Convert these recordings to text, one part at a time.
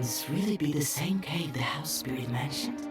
this really be the same cave the house spirit mentioned?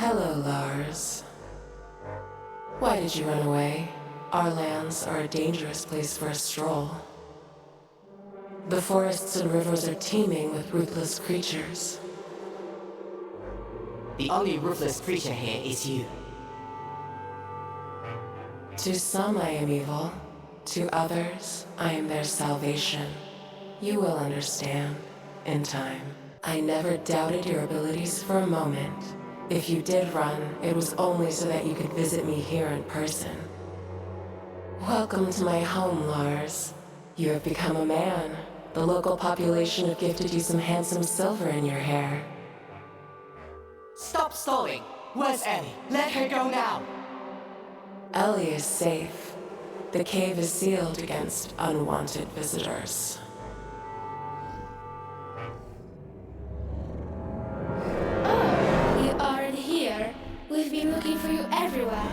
Hello, Lars. Why did you run away? Our lands are a dangerous place for a stroll. The forests and rivers are teeming with ruthless creatures. The only ruthless creature here is you. To some I am evil, to others I am their salvation. You will understand, in time. I never doubted your abilities for a moment. If you did run, it was only so that you could visit me here in person. Welcome to my home, Lars. You have become a man. The local population have gifted you some handsome silver in your hair. Stop stalling! Where's Ellie? Let her go now! Ellie is safe. The cave is sealed against unwanted visitors. We've been looking for you everywhere.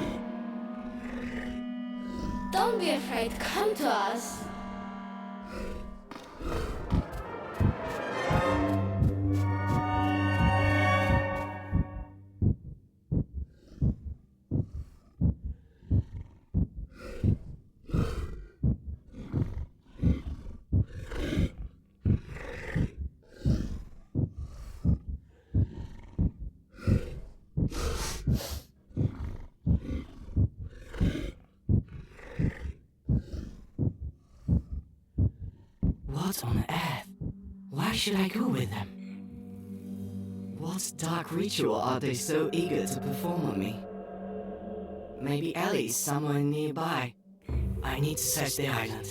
Don't be afraid, come to us. What on earth? Why should I go with them? What dark ritual are they so eager to perform on me? Maybe Ellie is somewhere nearby. I need to search the island.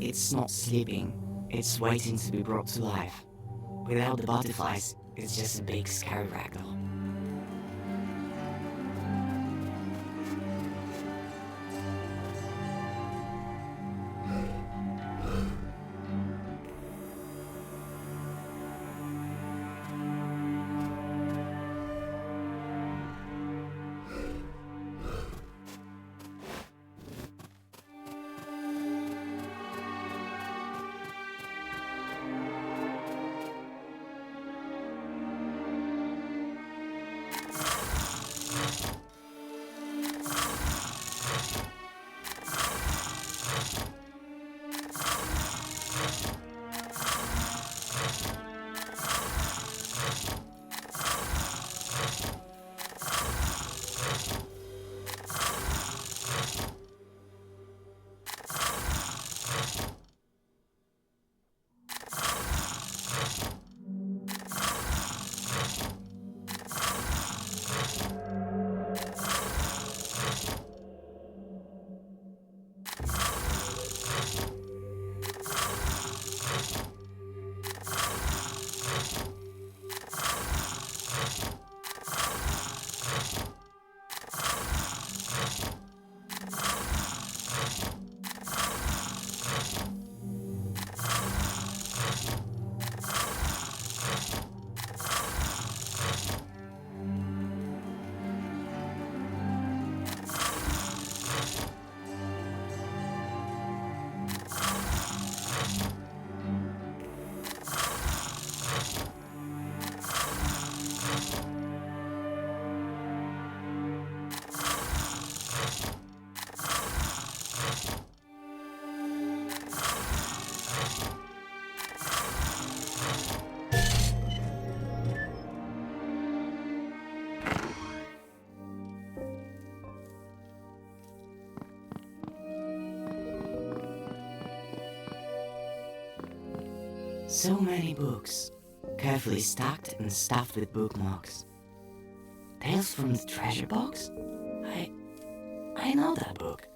It's not sleeping, it's waiting to be brought to life. Without the butterflies, it's just a big scary ragdoll. So many books, carefully stacked and stuffed with bookmarks. Tales from the Treasure Box? I know that book.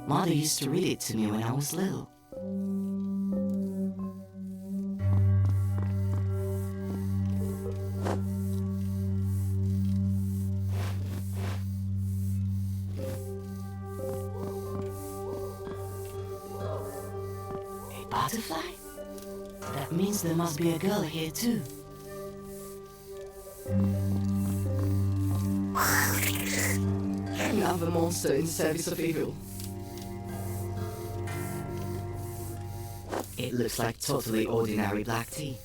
Mother used to read it to me when I was little. A butterfly? That means there must be a girl here too. Another monster in service of evil. It looks like totally ordinary black tea.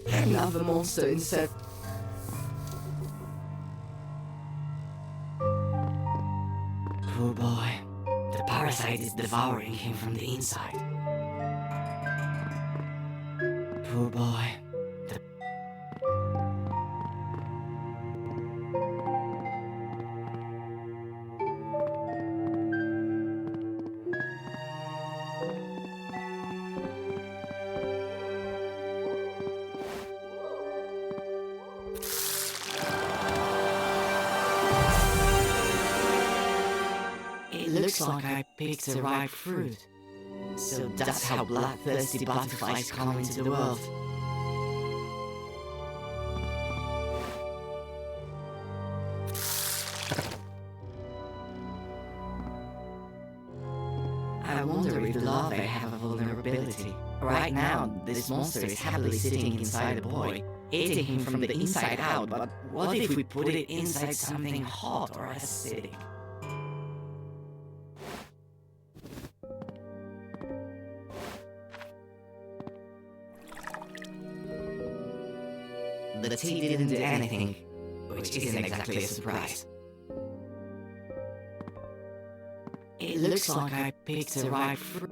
Another monster in service. Poor boy. The parasite is devouring him from the inside. Poor boy. It looks like I picked the right fruit. So that's how bloodthirsty butterflies come into the world. I wonder if the larvae have a vulnerability. Right now, this monster is happily sitting inside a boy, eating him from the inside out, but what if we put it inside something hot or acidic? The tea didn't do anything, which isn't exactly a surprise. It looks like I picked the right fruit.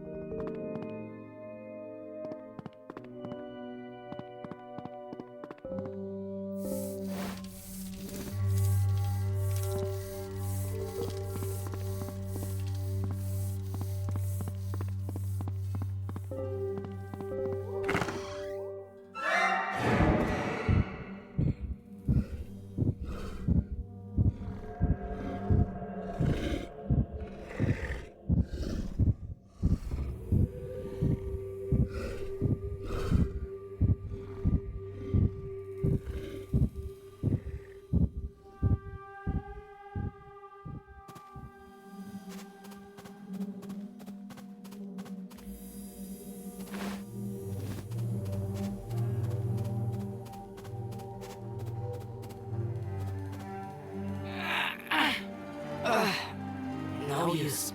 No use.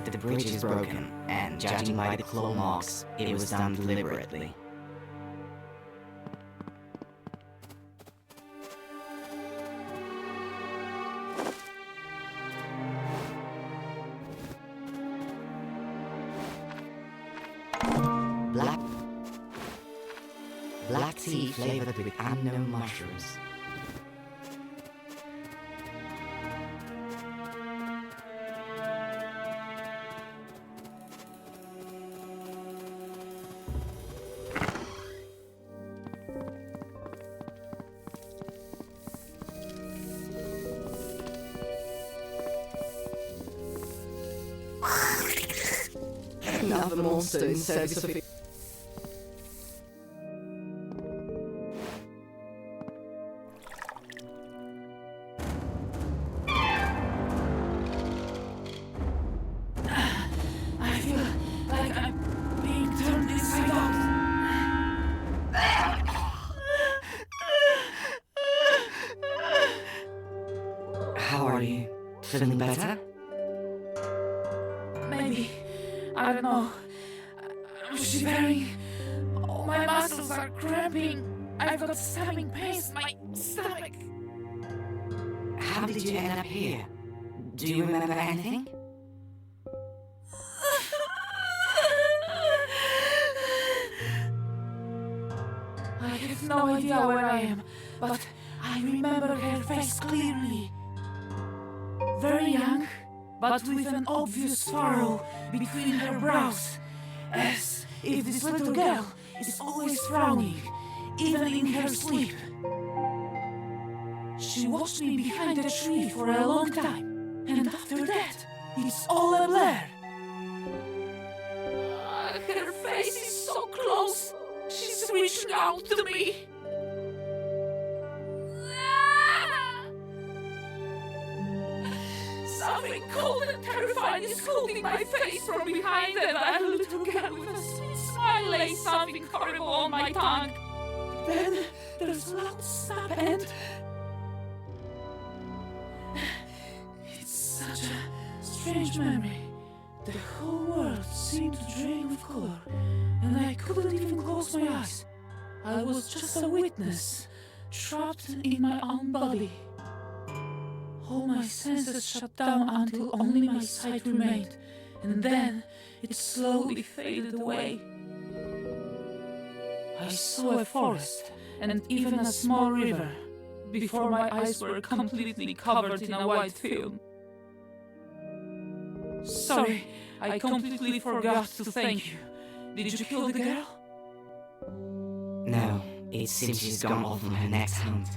The bridge is broken, and judging by the claw marks, it was done deliberately. Black tea flavored with unknown mushrooms. Another monster in service of it. I feel like I'm being turned inside out. How are you? Feeling better? Maybe. I don't know. I'm shivering. All my muscles are cramping. I've got stabbing pains in my stomach. How did you end up here? Do you remember anything? I have no idea where I am, but I remember her face clearly. Very young, but with an obvious furrow between her brows, as if this little girl is always frowning, even in her sleep. She watched me behind a tree for a long time, and after that, it's all a blur. Her face is so close, she's reaching out to me. Something cold and terrifying is holding my face from behind, and a little girl with a sweet smile lays something horrible on my tongue. Then there's a loud snap and... It's such a strange memory. The whole world seemed to drain of color, and I couldn't even close my eyes. I was just a witness, trapped in my own body. All my senses shut down until only my sight remained, and then it slowly faded away. I saw a forest and even a small river before my eyes were completely covered in a white film. Sorry, I completely forgot to thank you. Did you kill the girl? No, it seems she's gone off on her next hunt.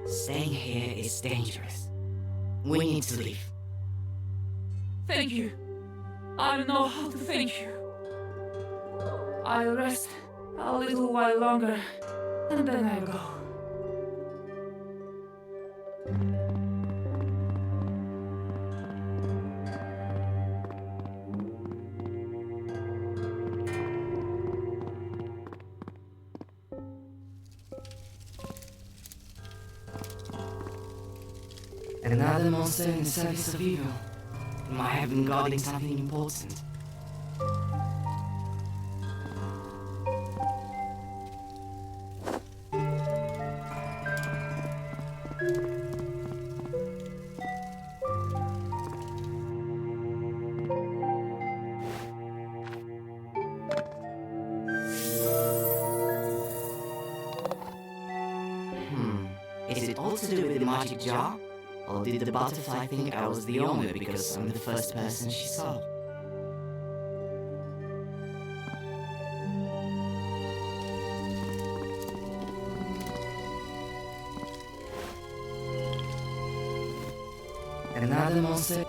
Staying here is dangerous. We need to leave. Thank you. I don't know how to thank you. I'll rest a little while longer, and then I'll go. Another monster in the service of evil. Might have been guarding something important. Is it all to do with the magic jar? Or did the butterfly think I was the owner because I'm the first person she saw? Another monster.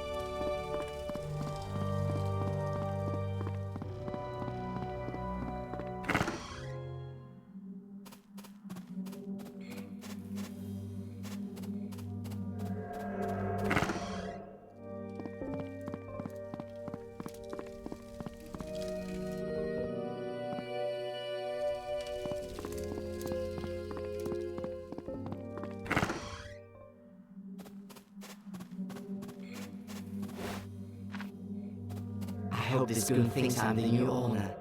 I hope this goon thinks I'm the new owner.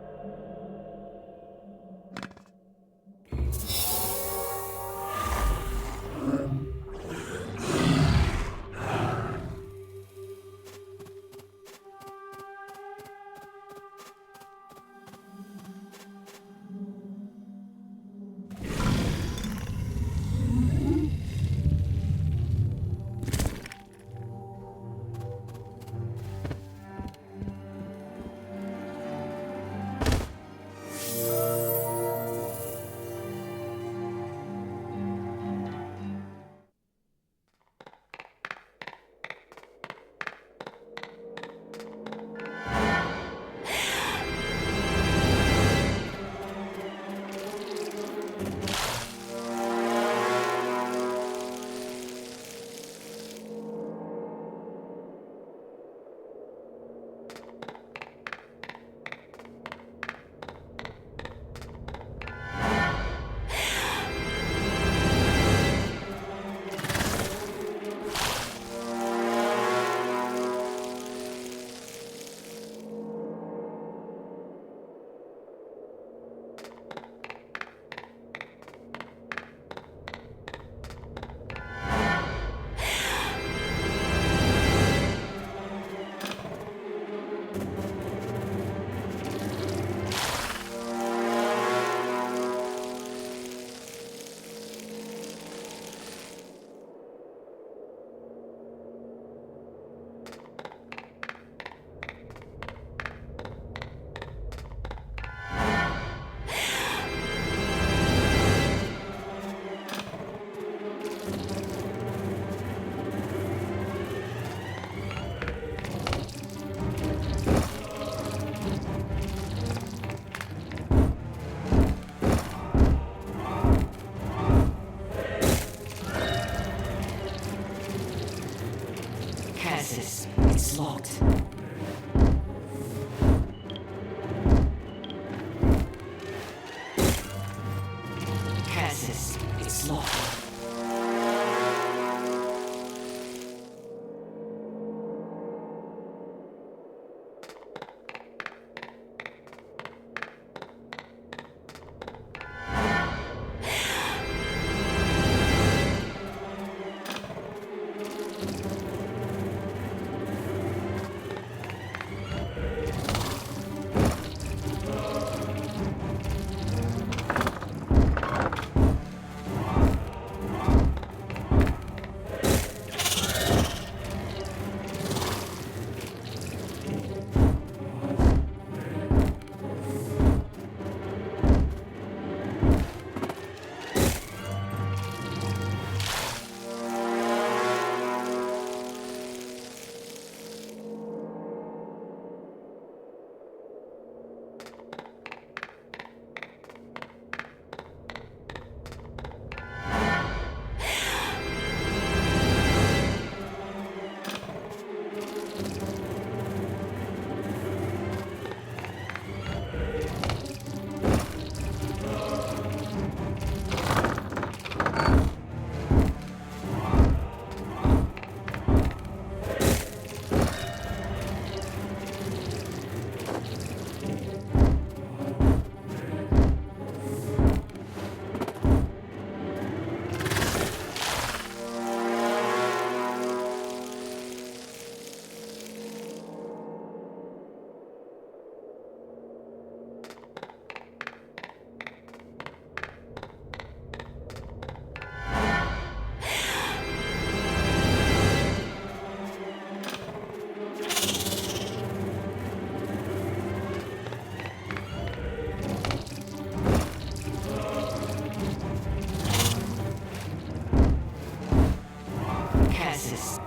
Cassis, it's locked. Cassis, it's locked. Cassis.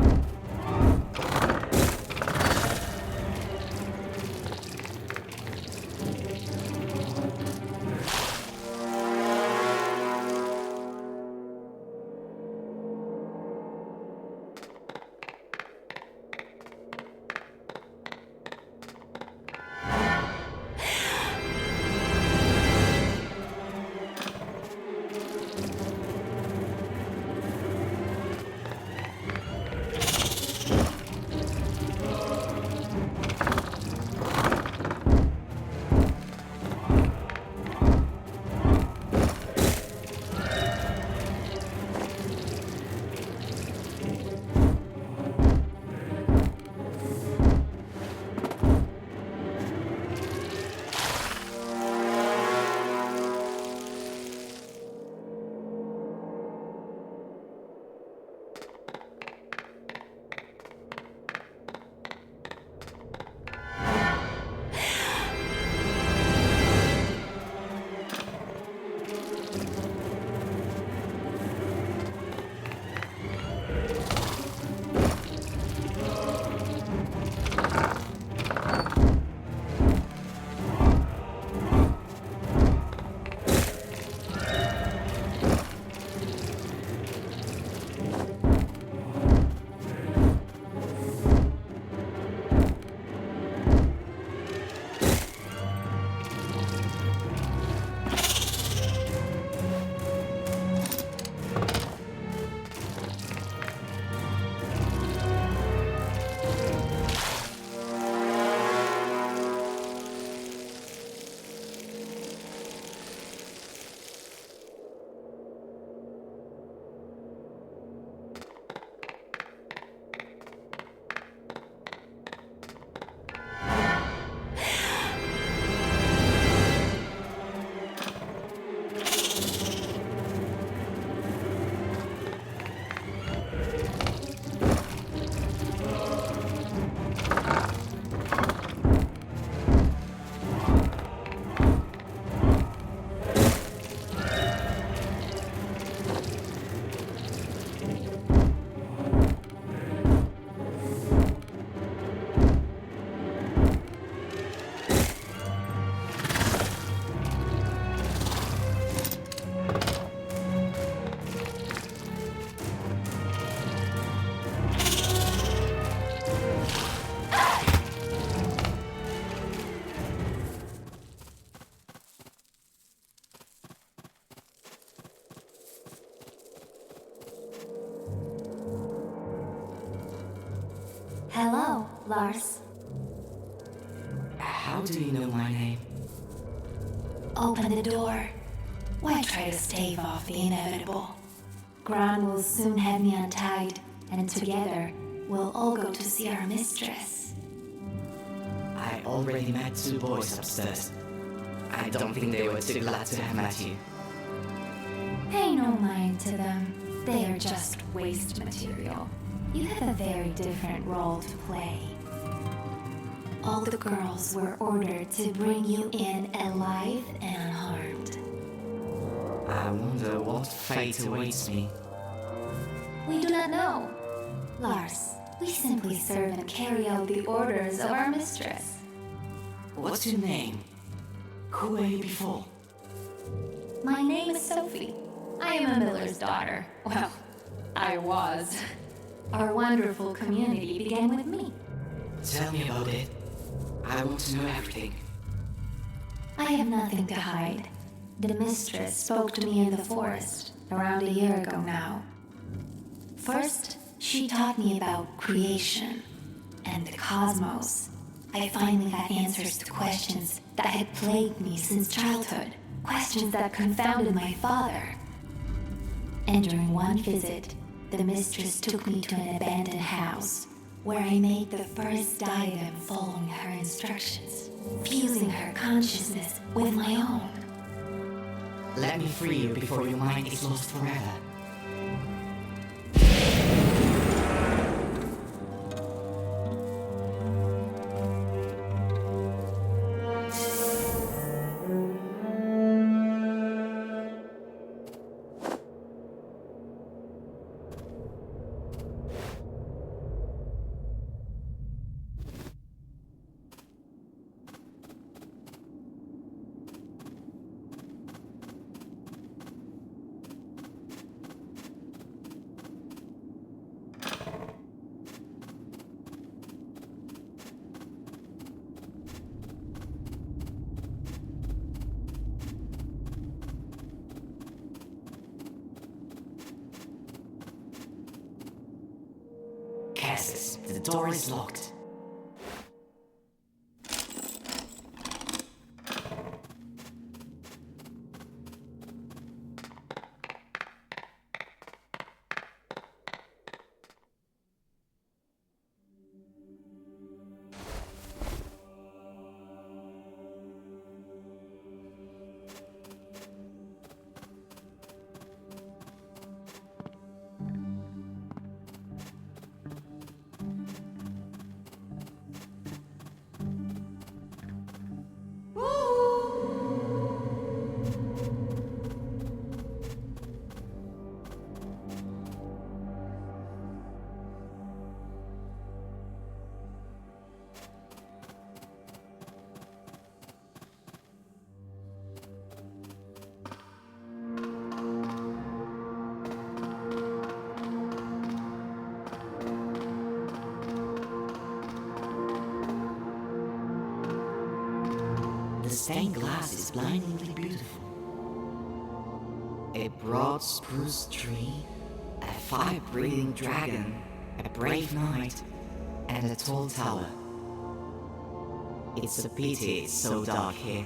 Lars, How do you know my name? open the door. Why try to stave off the inevitable? Gran will soon have me untied, and together we'll all go to see our mistress. I already met two boys upstairs. I don't think they were too glad to have met you. Pay no mind to them. They are just waste material. You have a very different role to play. All the girls were ordered to bring you in alive and unharmed. I wonder what fate awaits me. We do not know. Lars, we simply serve and carry out the orders of our mistress. What's your name? Who were you before? My name is Sophie. I am a miller's daughter. Well, I was. Our wonderful community began with me. Tell me about it. I want to know everything. I have nothing to hide. The mistress spoke to me in the forest around a year ago now. First, she taught me about creation and the cosmos. I finally got answers to questions that had plagued me since childhood, questions that confounded my father. And during one visit, the mistress took me to an abandoned house where I made the first diadem following her instructions, fusing her consciousness with my own. Let me free you before your mind is lost forever. Cassis, the door is locked. The stained glass is blindingly beautiful. A broad spruce tree, a fire-breathing dragon, a brave knight, and a tall tower. It's a pity it's so dark here.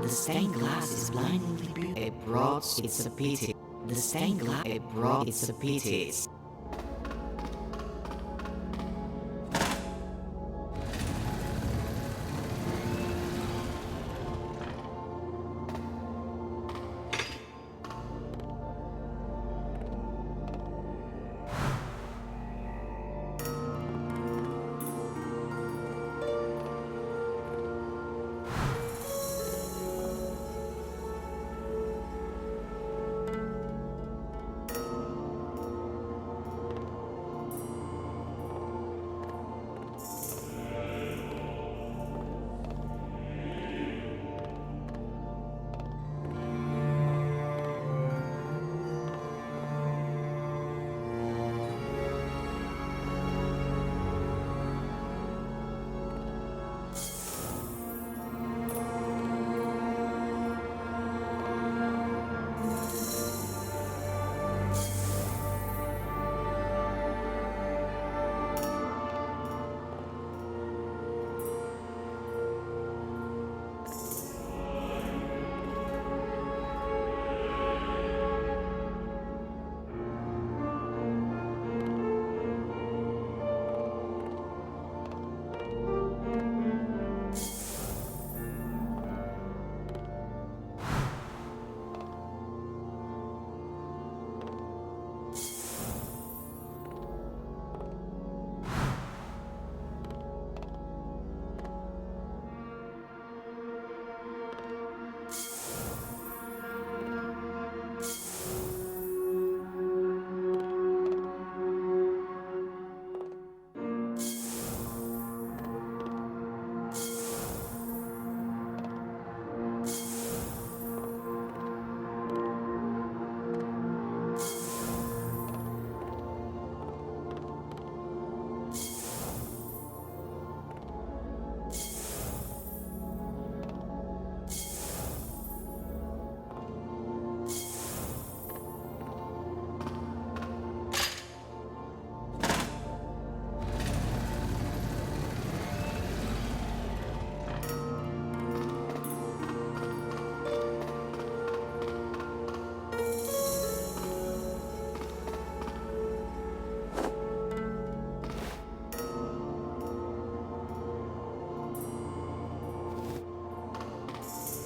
The stained glass is blindingly beautiful. It brought it's a pity. The stained glass it brought it's a pity.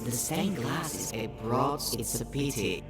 The stained glass is a broad, it's a pity.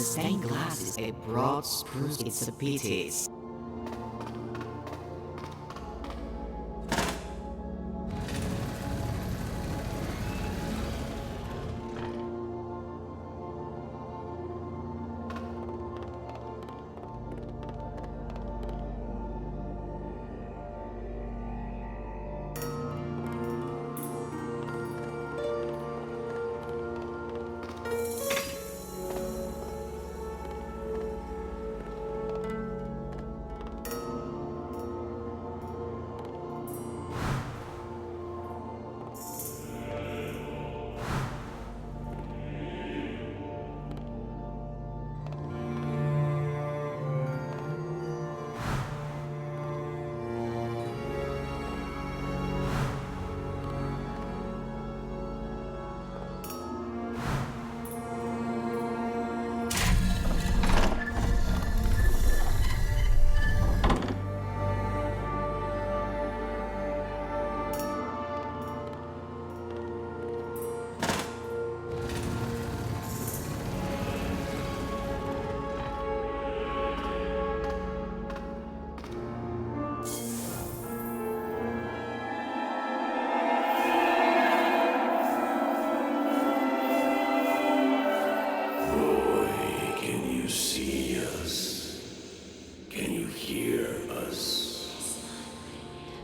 the stained glass is a broad spruce, it's a pity.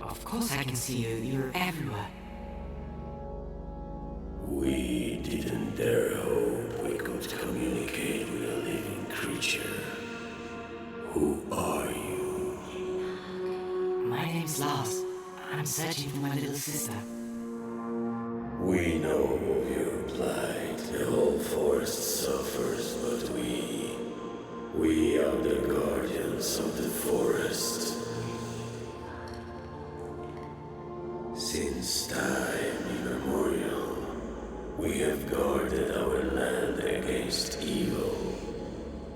Of course I can see you. You're everywhere. We didn't dare hope we could communicate with a living creature. Who are you? My name's Lars. I'm searching for my little sister. We know of your plight. The whole forest suffers, but we are the guardians of the forest. Since time immemorial, we have guarded our land against evil.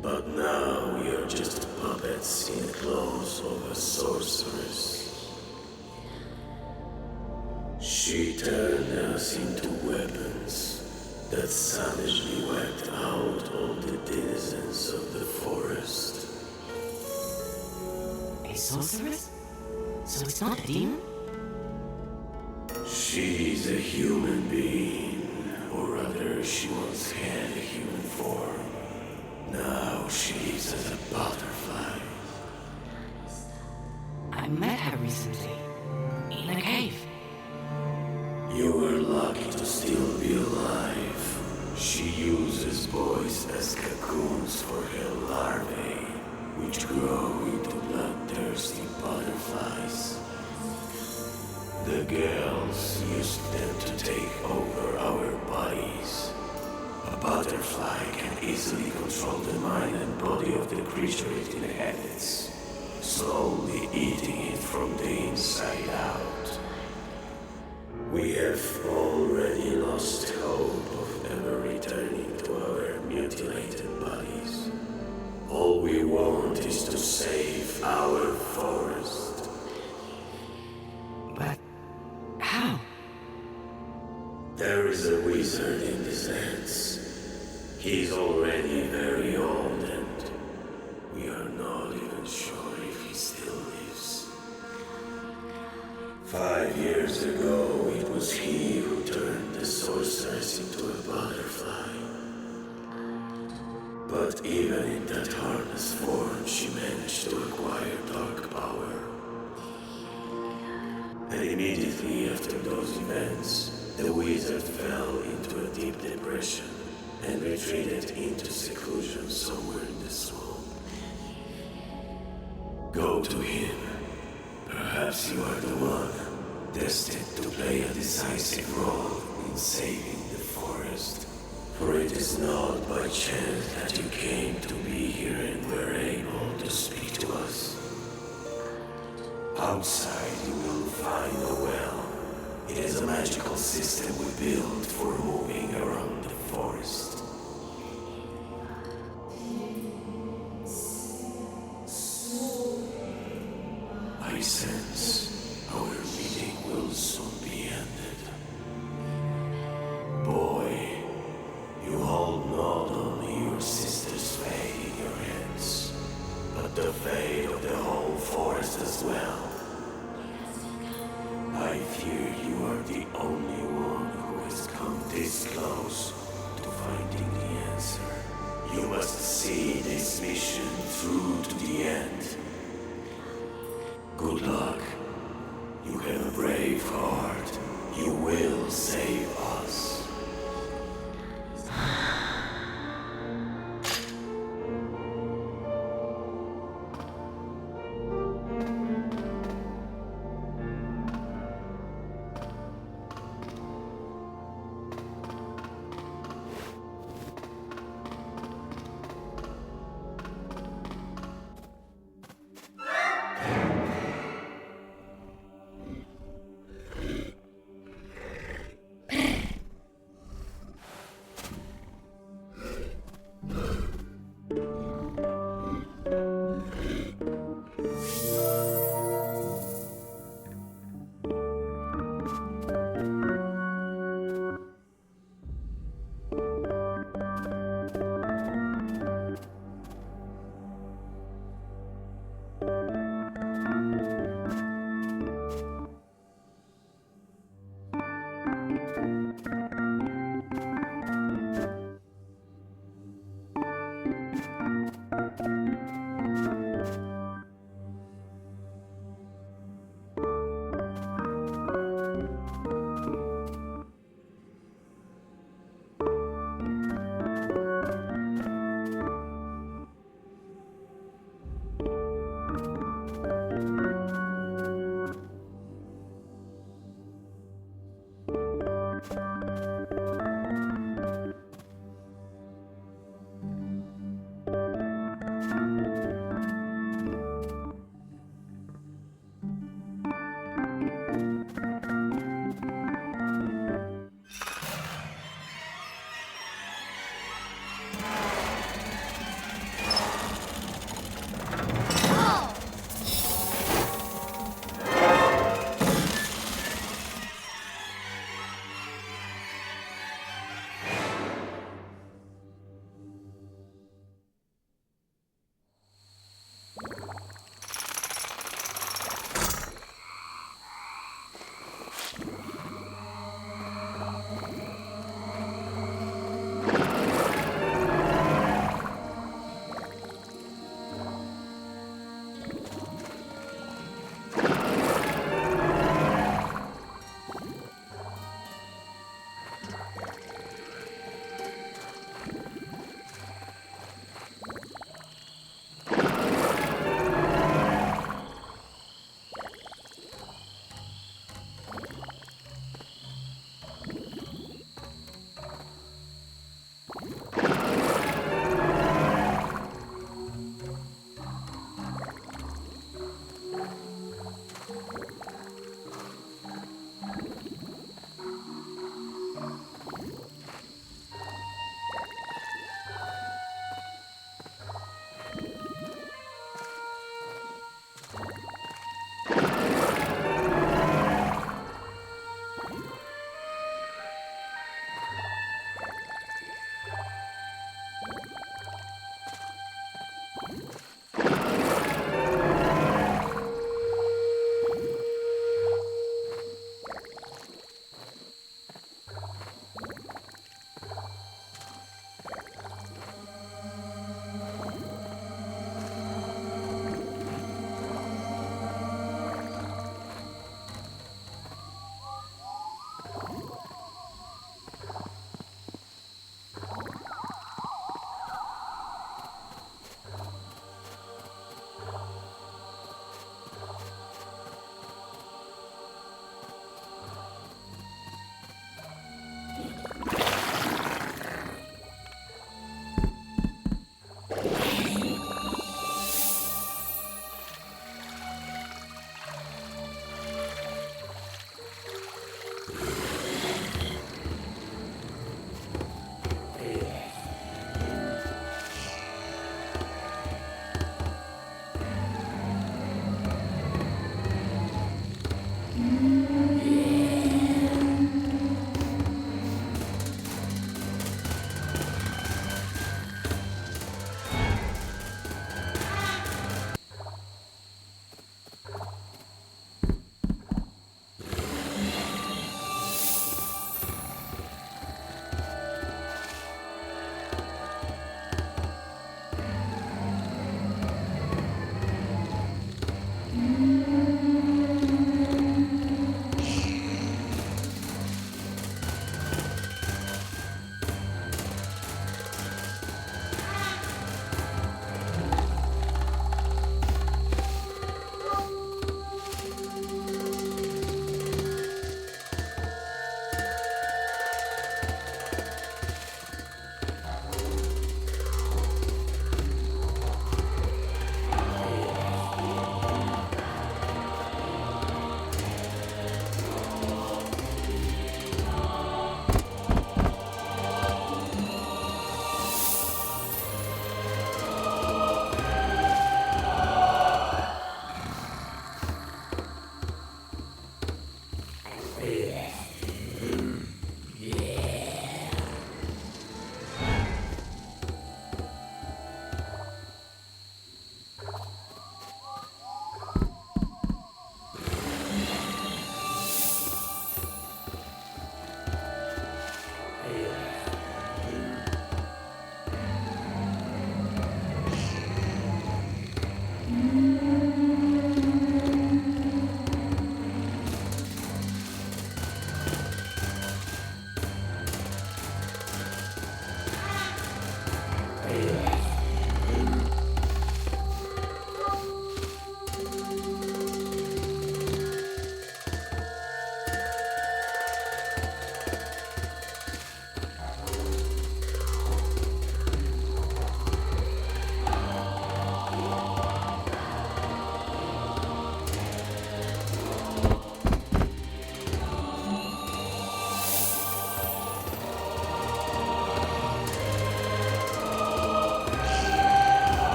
But now we are just puppets in the claws of a sorceress. She turned us into weapons that savagely wiped out all the denizens of the forest. A sorceress? So it's not a demon? She's a human being, or rather she once had a human form. Now she lives as a butterfly. I met her recently. In a cave. You were lucky to still be alive. She uses boys as cocoons for her larvae, which grow into bloodthirsty butterflies. The girls used them to take over our bodies. A butterfly can easily control the mind and body of the creature it inhabits, slowly eating it from the inside out. We have already lost hope of ever returning to our mutilated bodies. All we want is to save our forest. But how? There is a wizard in these lands. He's already very old and we are not even sure if he still lives. 5 years ago, it was he who turned the sorceress into a butterfly. But even in that harmless form, she managed to acquire dark power. And immediately after those events, the wizard fell into a deep depression and retreated into seclusion somewhere in the swamp. Go to him. Perhaps you are the one destined to play a decisive role in saving the forest. For it is not by chance that you came to be here and were able to speak to us. Outside you will find a well. It is a magical system we built for moving around the forest. I sense our meeting will soon be ended. Boy, you hold not only your sister's fate, are the only one who has come this close to finding the answer. You must see this mission through to the end. Good luck. You have a brave heart. You will save us.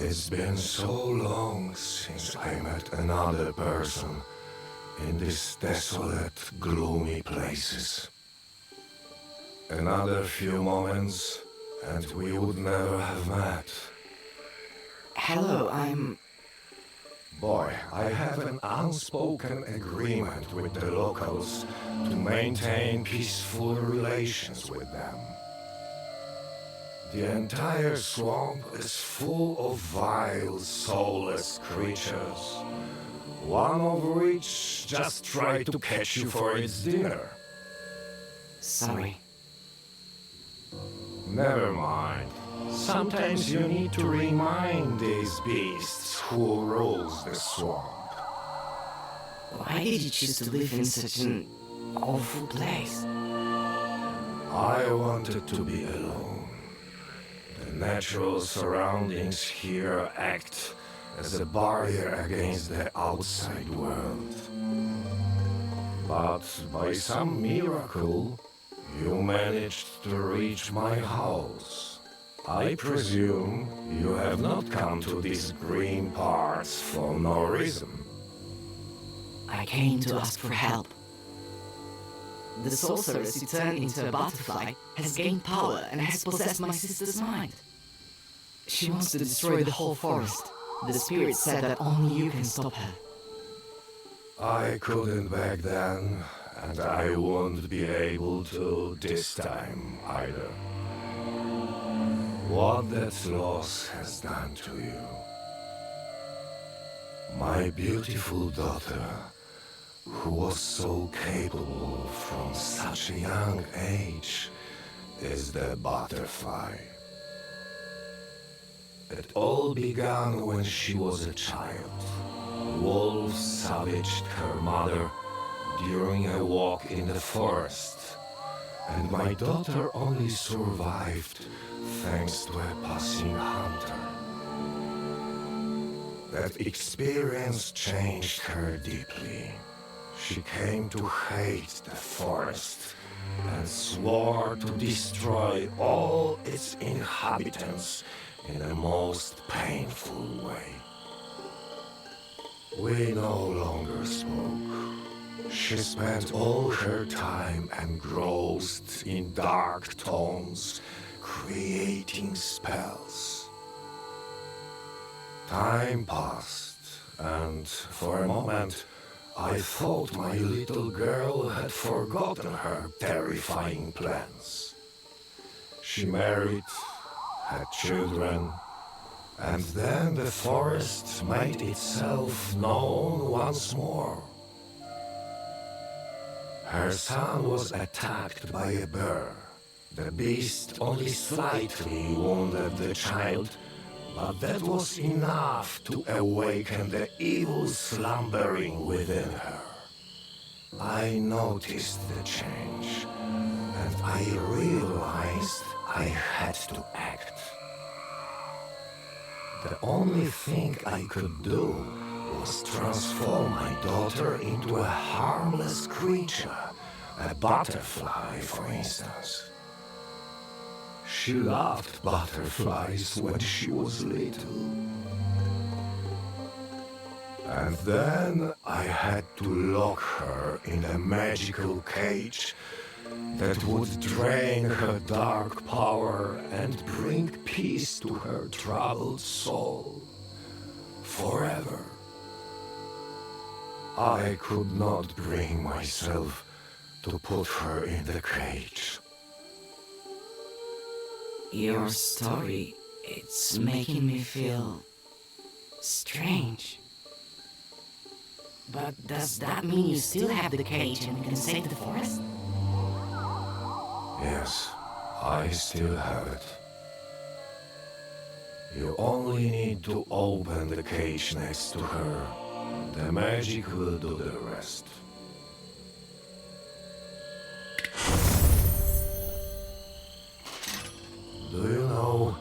It's been so long since I met another person in these desolate, gloomy places. Another few moments, and we would never have met. Hello, I'm... Boy, I have an unspoken agreement with the locals to maintain peaceful relations with them. The entire swamp is full of vile, soulless creatures, one of which just tried to catch you for its dinner. Sorry. Never mind. Sometimes you need to remind these beasts who rules the swamp. Why did you choose to live in such an awful place? I wanted to be alone. The natural surroundings here act as a barrier against the outside world. But by some miracle, you managed to reach my house. I presume you have not come to these green parts for no reason. I came to ask for help. The sorceress who turned into a butterfly has gained power and has possessed my sister's mind. She wants to destroy the whole forest. The spirit said that only you can stop her. I couldn't back then, and I won't be able to this time either. What that loss has done to you. My beautiful daughter, who was so capable from such a young age, is the butterfly. It all began when she was a child. Wolves savaged her mother during a walk in the forest, and my daughter only survived thanks to a passing hunter. That experience changed her deeply. She came to hate the forest and swore to destroy all its inhabitants in a most painful way. We no longer spoke. She spent all her time engrossed in dark tones, creating spells. Time passed, and for a moment, I thought my little girl had forgotten her terrifying plans. She married, had children, and then the forest made itself known once more. Her son was attacked by a bear. The beast only slightly wounded the child, but that was enough to awaken the evil slumbering within her. I noticed the change, and I realized I had to act. The only thing I could do was transform my daughter into a harmless creature, a butterfly, for instance. She loved butterflies when she was little. And then I had to lock her in a magical cage that would drain her dark power and bring peace to her troubled soul forever. I could not bring myself to put her in the cage. Your story, it's making me feel strange. But does that mean you still have the cage and can save the forest? Yes, I still have it. You only need to open the cage next to her. The magic will do the rest. Do you know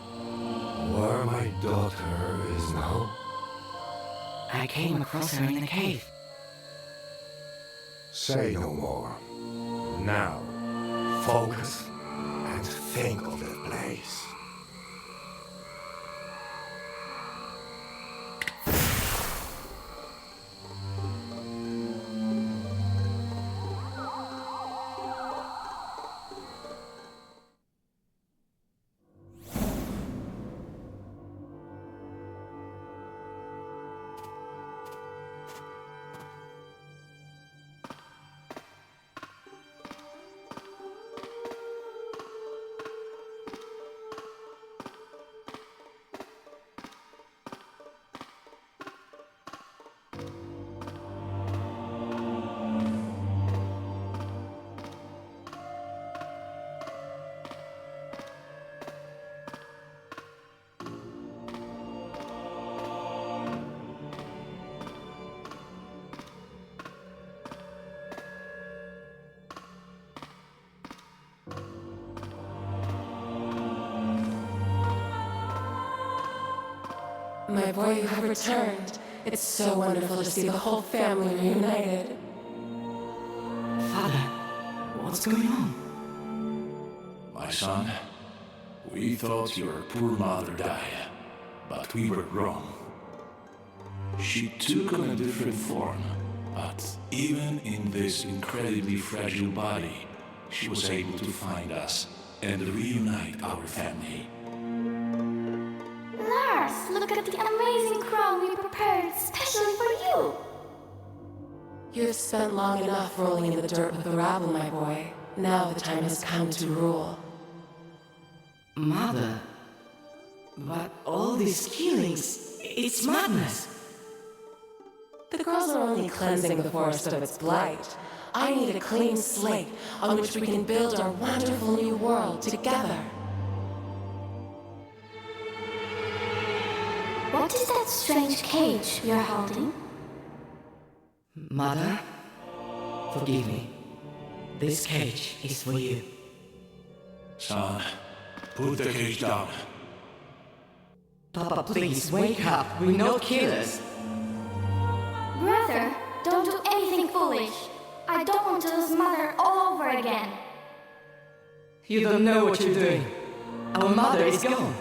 where my daughter is now? I came across her in the cave. Say no more. Now, focus and think of the place. My boy, you have returned. It's so wonderful to see the whole family reunited. Father, what's going on? My son, we thought your poor mother died, but we were wrong. She took on a different form, but even in this incredibly fragile body, she was able to find us and reunite our family. Lars, look at the amazing crown we prepared especially for you. You have spent long enough rolling in the dirt with the rabble, my boy. Now the time has come to rule. Mother, but all these killings, it's madness. The girls are only cleansing the forest of its blight. I need a clean slate on which we can build our wonderful new world together. What is that strange cage you're holding? Mother, forgive me. This cage is for you. Son, put the cage down. Papa, please wake up. We're not killers. Brother, don't do anything foolish. I don't want to lose Mother all over again. You don't know what you're doing. Our mother is gone.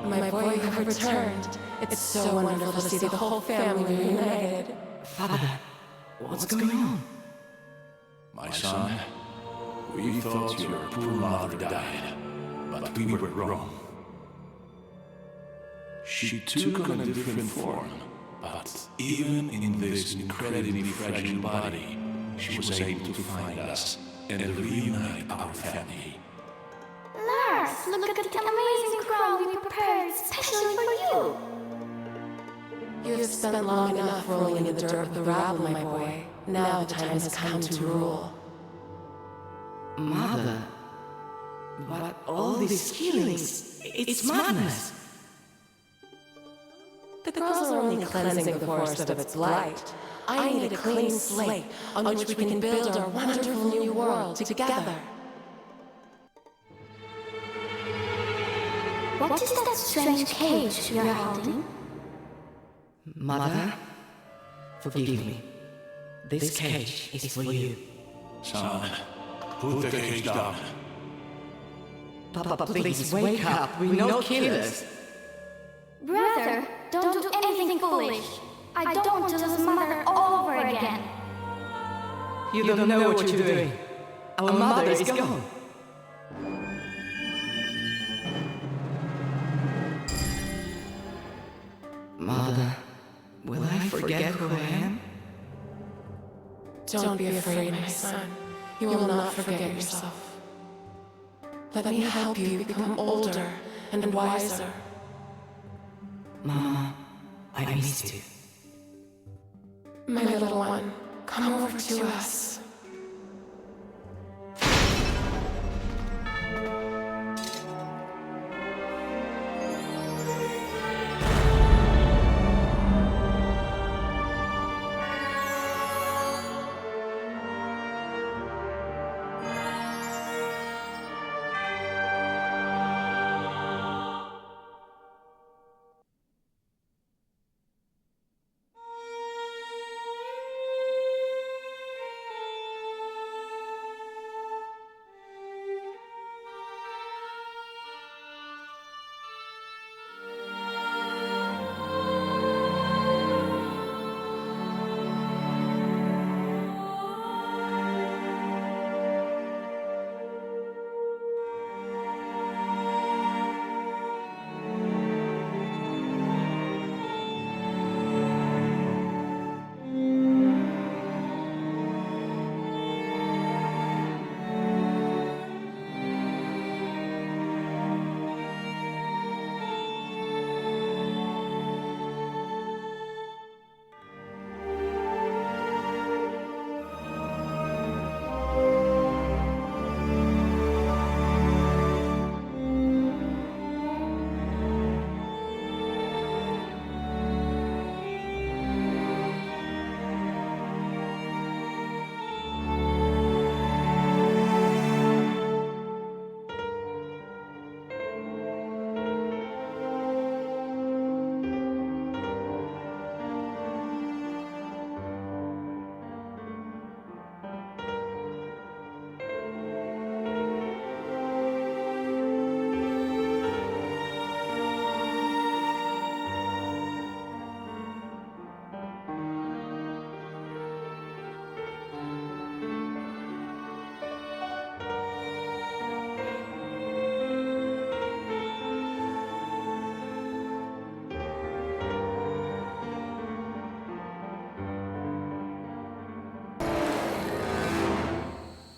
My boy, you have returned. It's so wonderful to see the whole family reunited. Father, what's going on? My son, we thought your poor mother died, but we were wrong. She took on a different form, but even in this incredibly fragile body, she was able to find us and reunite our family. Lars, look at the amazing crown we prepared especially for you. You have spent long enough rolling in the dirt with the rabble, my boy. Now the time has come to rule. Mother, but all these killings, it's madness. The girls are only cleansing the forest of its blight. I need a clean slate on which we can build our wonderful new world together. What is that strange cage you're holding? Mother, forgive me. This cage is for you. Son, put the cage down. Papa, please wake up. We're not killers. Brother, don't do anything foolish. I don't want to lose Mother all over again. You don't know what you're doing. Our mother is gone. Mother, will I forget who I am? Don't be afraid, my son. You will not forget yourself. Let me help you become older and wiser. Mama, I missed you. My little one, come over to us.